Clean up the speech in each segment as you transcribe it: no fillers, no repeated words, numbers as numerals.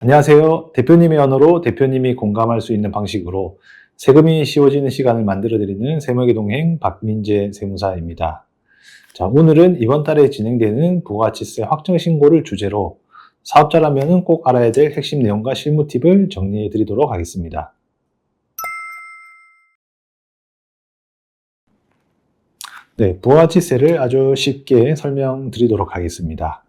안녕하세요. 대표님의 언어로 대표님이 공감할 수 있는 방식으로 세금이 쉬워지는 시간을 만들어드리는 세무의 동행 박민재 세무사입니다. 자, 오늘은 이번 달에 진행되는 부가가치세 확정 신고를 주제로 사업자라면 꼭 알아야 될 핵심 내용과 실무 팁을 정리해 드리도록 하겠습니다. 네, 부가가치세를 아주 쉽게 설명드리도록 하겠습니다.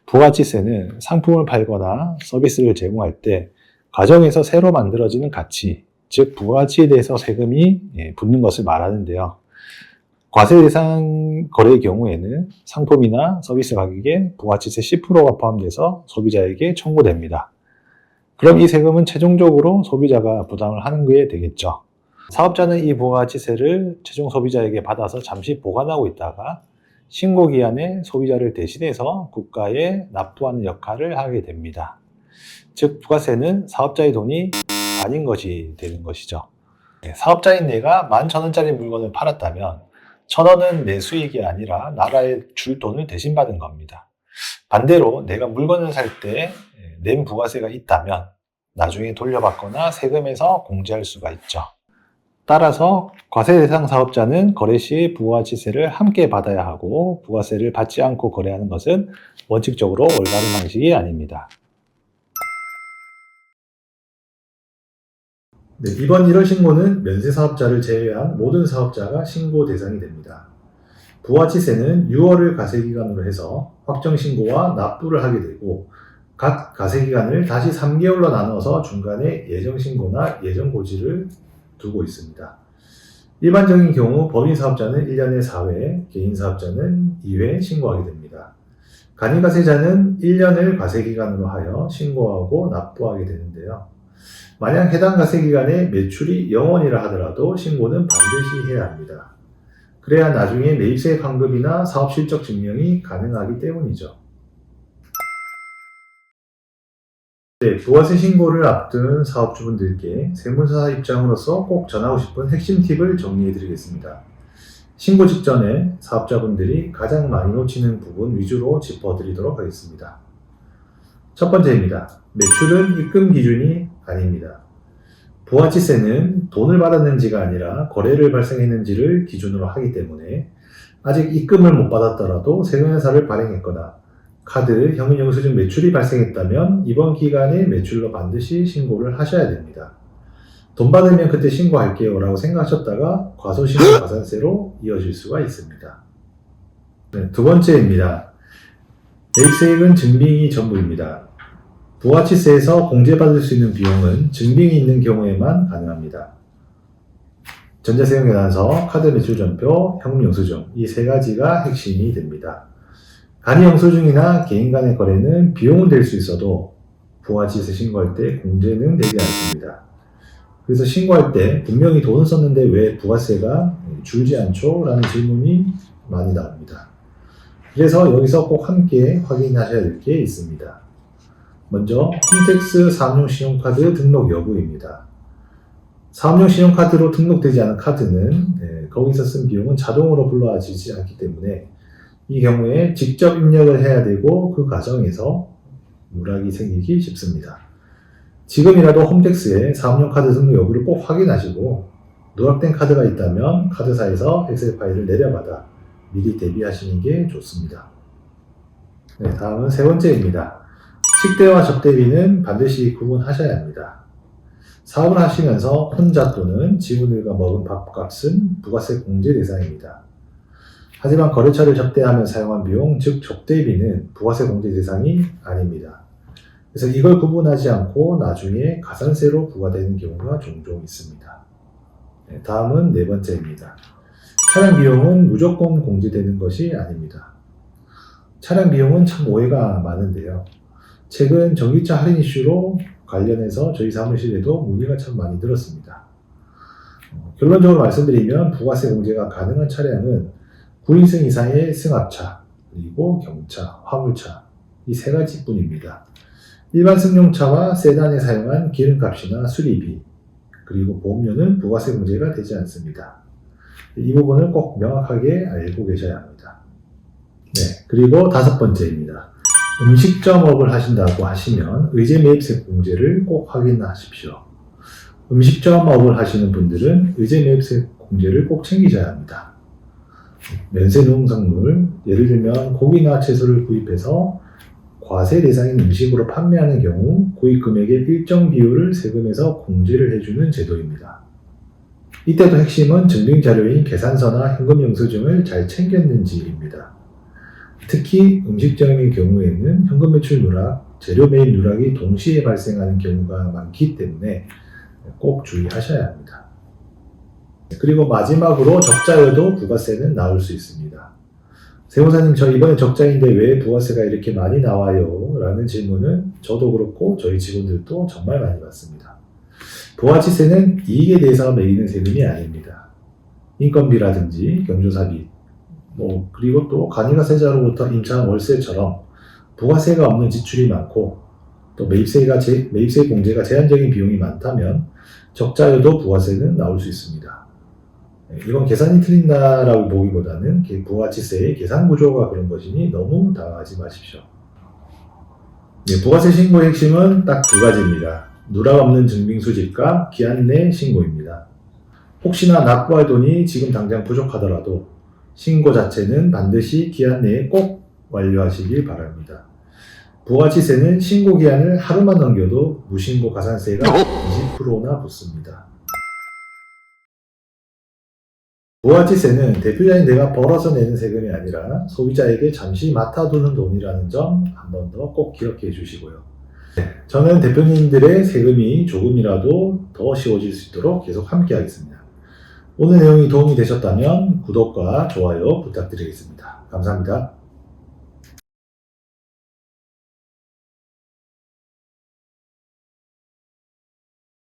부가가치세는 상품을 팔거나 서비스를 제공할 때 가정에서 새로 만들어지는 가치, 즉 부가가치에 대해서 세금이 붙는 것을 말하는데요. 과세 대상 거래의 경우에는 상품이나 서비스 가격에 부가가치세 10%가 포함돼서 소비자에게 청구됩니다. 그럼 이 세금은 최종적으로 소비자가 부담을 하는 게 되겠죠. 사업자는 이 부가가치세를 최종 소비자에게 받아서 잠시 보관하고 있다가 신고 기한에 소비자를 대신해서 국가에 납부하는 역할을 하게 됩니다. 즉 부가세는 사업자의 돈이 아닌 것이 되는 것이죠. 사업자인 내가 11,000원짜리 물건을 팔았다면 1,000원은 내 수익이 아니라 나라에 줄 돈을 대신 받은 겁니다. 반대로 내가 물건을 살 때 낸 부가세가 있다면 나중에 돌려받거나 세금에서 공제할 수가 있죠. 따라서 과세 대상 사업자는 거래 시 부가가치세를 함께 받아야 하고 부가세를 받지 않고 거래하는 것은 원칙적으로 올바른 방식이 아닙니다. 네, 이번 1월 신고는 면세사업자를 제외한 모든 사업자가 신고 대상이 됩니다. 부가가치세는 6월을 과세기간으로 해서 확정신고와 납부를 하게 되고 각 과세기간을 다시 3개월로 나눠서 중간에 예정신고나 예정고지를 두고 있습니다. 일반적인 경우 법인사업자는 1년에 4회, 개인사업자는 2회 신고하게 됩니다. 간이과세자는 1년을 과세기간으로 하여 신고하고 납부하게 되는데요. 만약 해당 과세기간에 매출이 0원이라 하더라도 신고는 반드시 해야 합니다. 그래야 나중에 매입세 환급이나 사업실적 증명이 가능하기 때문이죠. 네, 부가세 신고를 앞둔 사업주분들께 세무사 입장으로서 꼭 전하고 싶은 핵심 팁을 정리해 드리겠습니다. 신고 직전에 사업자분들이 가장 많이 놓치는 부분 위주로 짚어드리도록 하겠습니다. 첫 번째입니다. 매출은 입금 기준이 아닙니다. 부가가치세는 돈을 받았는지가 아니라 거래를 발생했는지를 기준으로 하기 때문에 아직 입금을 못 받았더라도 세금회사를 발행했거나 카드, 현금영수증 매출이 발생했다면 이번 기간에 매출로 반드시 신고를 하셔야 됩니다. 돈 받으면 그때 신고할게요 라고 생각하셨다가 과소신고 가산세로 이어질 수가 있습니다. 네, 두 번째입니다. 매입세액은 증빙이 전부입니다. 부가가치세에서 공제받을 수 있는 비용은 증빙이 있는 경우에만 가능합니다. 전자세금계산서, 카드 매출전표, 현금영수증 이 세 가지가 핵심이 됩니다. 간이영수증이나 개인 간의 거래는 비용은 될 수 있어도 부가가치세 신고할 때 공제는 되지 않습니다. 그래서 신고할 때 분명히 돈을 썼는데 왜 부가세가 줄지 않죠? 라는 질문이 많이 나옵니다. 그래서 여기서 꼭 함께 확인하셔야 될 게 있습니다. 먼저 홈택스 사업용 신용카드 등록 여부입니다. 사업용 신용카드로 등록되지 않은 카드는 거기서 쓴 비용은 자동으로 불러와지지 않기 때문에 이 경우에 직접 입력을 해야 되고 그 과정에서 누락이 생기기 쉽습니다. 지금이라도 홈택스에 사업용 카드 등록 여부를 꼭 확인하시고 누락된 카드가 있다면 카드사에서 엑셀 파일을 내려받아 미리 대비하시는 게 좋습니다. 네, 다음은 세 번째입니다. 식대와 접대비는 반드시 구분하셔야 합니다. 사업을 하시면서 혼자 또는 직원들과 먹은 밥값은 부가세 공제 대상입니다. 하지만 거래처를 접대하며 사용한 비용, 즉 접대비는 부가세 공제 대상이 아닙니다. 그래서 이걸 구분하지 않고 나중에 가산세로 부과되는 경우가 종종 있습니다. 네, 다음은 네 번째입니다. 차량 비용은 무조건 공제되는 것이 아닙니다. 차량 비용은 참 오해가 많은데요. 최근 전기차 할인 이슈로 관련해서 저희 사무실에도 문의가 참 많이 들었습니다. 결론적으로 말씀드리면 부가세 공제가 가능한 차량은 9인승 이상의 승합차, 그리고 경차, 화물차 이 세 가지뿐입니다. 일반 승용차와 세단에 사용한 기름값이나 수리비, 그리고 보험료는 부가세 공제가 되지 않습니다. 이 부분을 꼭 명확하게 알고 계셔야 합니다. 네, 그리고 다섯 번째입니다. 음식점업을 하신다고 하시면 의제 매입세 공제를 꼭 확인하십시오. 음식점업을 하시는 분들은 의제 매입세 공제를 꼭 챙기셔야 합니다. 면세 농산물, 예를 들면 고기나 채소를 구입해서 과세 대상인 음식으로 판매하는 경우 구입 금액의 일정 비율을 세금에서 공제를 해주는 제도입니다. 이때도 핵심은 증빙 자료인 계산서나 현금 영수증을 잘 챙겼는지입니다. 특히 음식점의 경우에는 현금 매출 누락, 재료 매입 누락이 동시에 발생하는 경우가 많기 때문에 꼭 주의하셔야 합니다. 그리고 마지막으로 적자여도 부가세는 나올 수 있습니다. 세무사님, 저 이번에 적자인데 왜 부가세가 이렇게 많이 나와요? 라는 질문은 저도 그렇고 저희 직원들도 정말 많이 받습니다. 부가치세는 이익에 대해서 매기는 세금이 아닙니다. 인건비라든지 경조사비, 그리고 또 간이가세자로부터 임차한 월세처럼 부가세가 없는 지출이 많고 또 매입세 공제가 제한적인 비용이 많다면 적자여도 부가세는 나올 수 있습니다. 이건 계산이 틀린다라고 보기보다는 부가치세의 계산 구조가 그런 것이니 너무 당황하지 마십시오. 부가세 신고의 핵심은 딱 두 가지입니다. 누락 없는 증빙 수집과 기한 내 신고입니다. 혹시나 납부할 돈이 지금 당장 부족하더라도 신고 자체는 반드시 기한 내에 꼭 완료하시길 바랍니다. 부가치세는 신고 기한을 하루만 넘겨도 무신고 가산세가 20%나 붙습니다. 부가치세는 대표자인 내가 벌어서 내는 세금이 아니라 소비자에게 잠시 맡아두는 돈이라는 점 한 번 더 꼭 기억해 주시고요. 저는 대표님들의 세금이 조금이라도 더 쉬워질 수 있도록 계속 함께 하겠습니다. 오늘 내용이 도움이 되셨다면 구독과 좋아요 부탁드리겠습니다. 감사합니다.